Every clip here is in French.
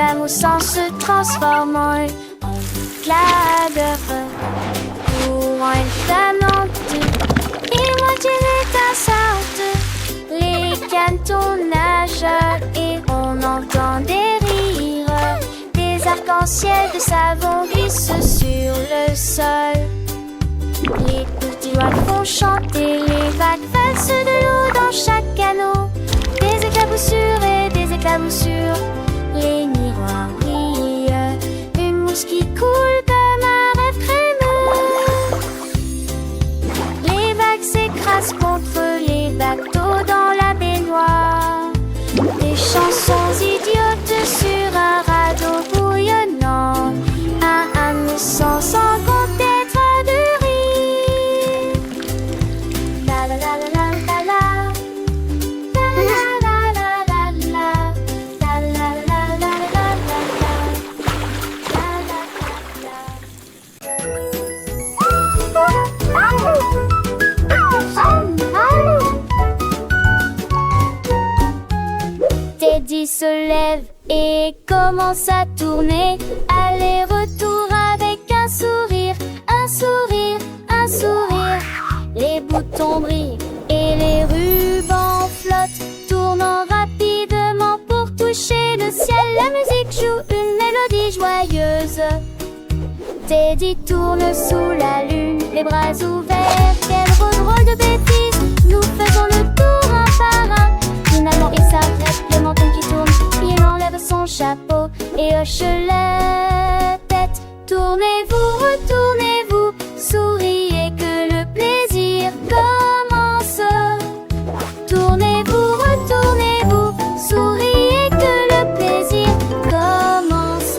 bain moussant se transforme en éclat de feu. Courant étonnante et moitié étincelante, les canetons nagent et on entend des rires. Des arcs-en-ciel de savon glissent sur le sol. Les petits doigts font chanter, les vagues versent de l'eau dans chaque canot. Des éclaboussures et des éclaboussures, les miroirs brillent. Une mousse qui coule comme un rêve crémeux. Les vagues s'écrasent contre les bateaux dans la baignoire. Des chansons idiotes sur un radeau bouillonnant. Un hameçon sans compter de rire. La la la la la la la. La la la la la la. La la la la la la la. Teddy se lève et commence à tourner, aller-retour avec un sourire, un sourire, un sourire. Les boutons brillent et les rubans flottent, tournant rapidement pour toucher le ciel. La musique joue une mélodie joyeuse. Teddy tourne sous la lune, les bras ouverts. Quel drôle de bêtise, nous faisons le tour un par un. Finalement il s'arrête, le menton qui tourne, il enlève son chapeau et hoche la tête. Tournez-vous, retournez-vous, souriez que le plaisir commence. Tournez-vous, retournez-vous, souriez que le plaisir commence.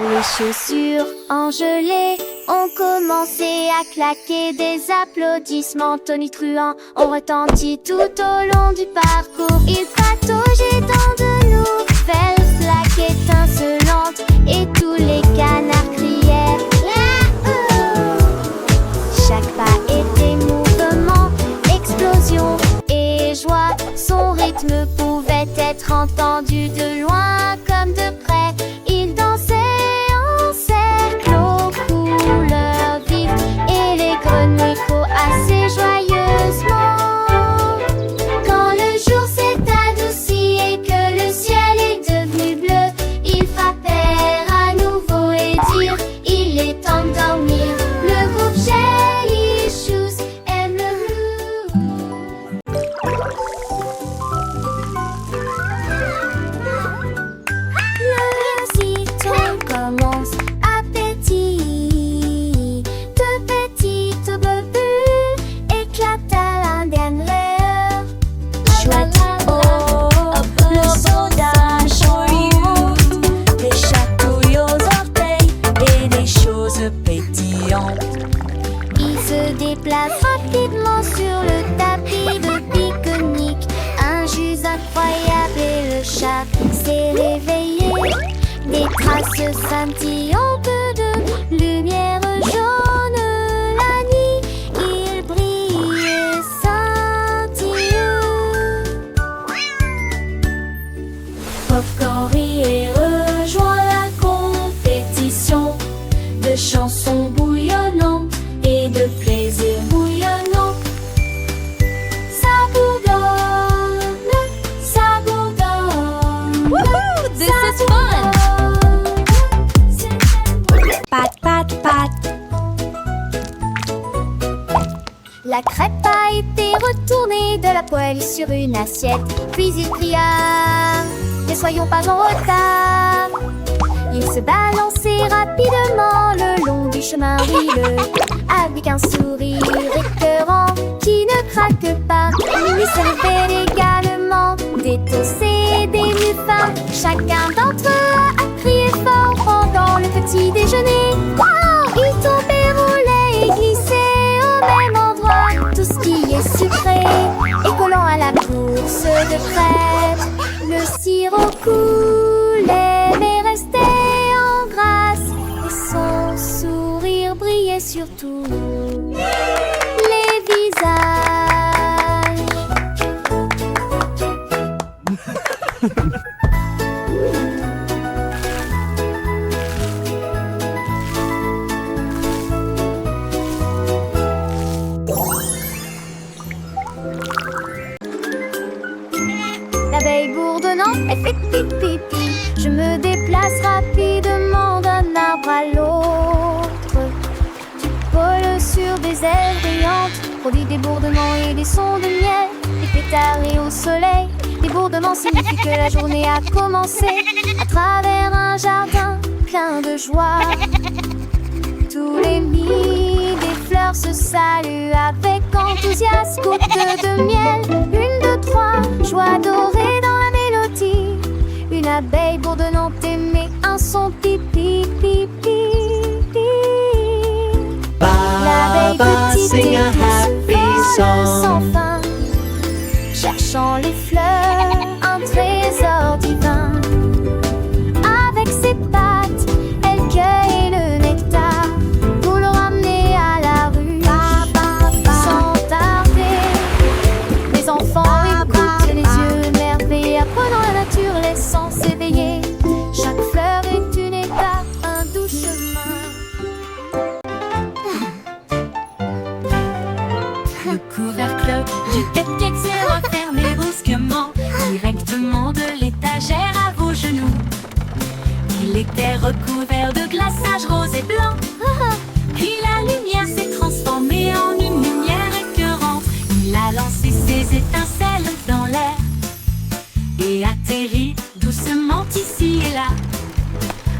Les chaussures engelées ont commencé à claquer. Des applaudissements tonitruants ont retenti tout au long du parcours. Ils pataugeaient dans de nouvelles flaques étincelantes et tous les canards crièrent Yahoo! Chaque pas était mouvement, explosion et joie. Son rythme pouvait être entendu de loin comme de près. Il dansait en cercle aux couleurs vives et les grenouilles coassaient joyeusement. Quand le jour s'est adouci et que le ciel est devenu bleu, ils frappèrent à nouveau et dirent il est temps de dormir. Le groupe Jelly Shoes aime le blues. L'aussitôt commence appétit. De petites bulles éclatent à l'indienne rêve. Chouette, oh, le soda chaud, Des chatouilles aux orteils et des choses pétillantes. il se déplace rapidement sur le tapis de pique-nique. Un jus incroyable et le chat s'est réveillé. Des traces scintillantes de lumière jaune. La nuit, il brille et scintille. Popcorn rit et rejoint la compétition de chansons bouillonnantes et de plaisirs bouillonnants. Ça bourdonne, ça bourdonne. Woohoo! This is fun! Pat, pat, pat. La crêpe a été retournée de la poêle sur une assiette. Puis il cria ne soyons pas en retard. Il se balançait rapidement le long du chemin huileux, avec un sourire écœurant qui ne craque pas. Il lui servait également des toasts et des muffins. Chacun d'entre eux a crié fort pendant le petit déjeuner. Wow! Il tombait, roulait et glissait au même endroit. Tout ce qui est sucré et collant à la course de crêpes. Le sirop coulait mais restait en L'abeille bourdonnant, elle fait pipi pipi. Je me déplace rapidement d'un arbre à l'autre. Du pôle sur des ailes brillantes, produit des bourdonnements et des sons de miel. Des pétards et au soleil, des bourdonnements signifient que la journée a commencé. À travers un jardin plein de joie, tous les nids des fleurs se saluent avec enthousiasme. Gouttes de miel, 1, 2, 3, joie dorée dans la mélodie. Une abeille bourdonnante émet un son pipi pipi. L'abeille petite sing a happy sans song. fin, cherchant les fleurs, un trésor divin. Avec ses pattes, elle cueille le nectar pour le ramener à la rue. Sans tarder, les enfants écoutent les yeux émerveillés, apprenant la nature, les sens éveillés. Chaque fleur est une étape, un doux chemin. Le couvercle du cupcake s'est refermé brusquement, directement de l'étagère à vos genoux. Il était recouvert de glaçage rose et blanc. Puis la lumière s'est transformée en une lumière écœurante. Il a lancé ses étincelles dans l'air et atterri doucement ici et là.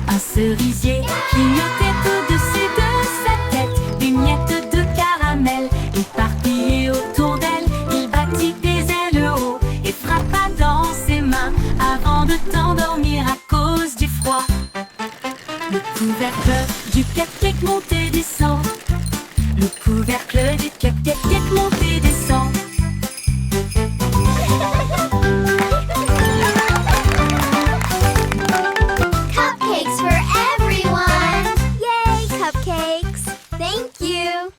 Un cerisier clignotait au-dessus de sa tête, des miettes de caramel éparpillées autour d'elle. Il battit des ailes haut et frappa dans ses mains avant de t'endormir à cause du froid. Le couvercle du cupcake monte et descend. Le couvercle du cupcake monte et descend. Cupcakes for everyone! Yay, cupcakes! Thank you!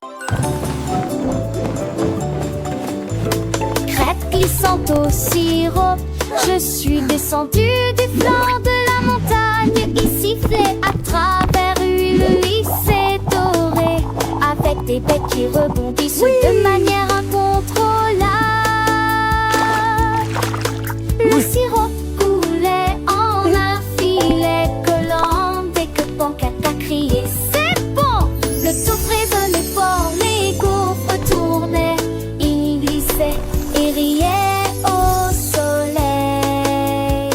Crêpe glissante au sirop, je suis descendue du flanc de la montagne. Il sifflait à travers une lissée dorée, avec des bêtes qui rebondissent de manière incontrôlable. Le sirop coulait en un filet collant dès que Pancake a crié « C'est bon !» Le tout résonnait fort, les gaufres tournaient. Il glissait et riait au soleil.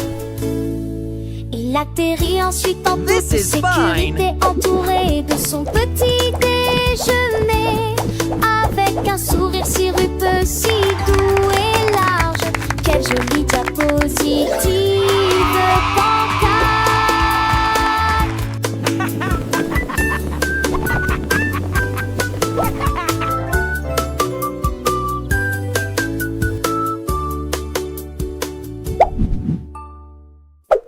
Il atterrit ensuite en toute This is sécurité, entouré de son petit déjeuner, avec un sourire sirupeux si doux et large. Quel joli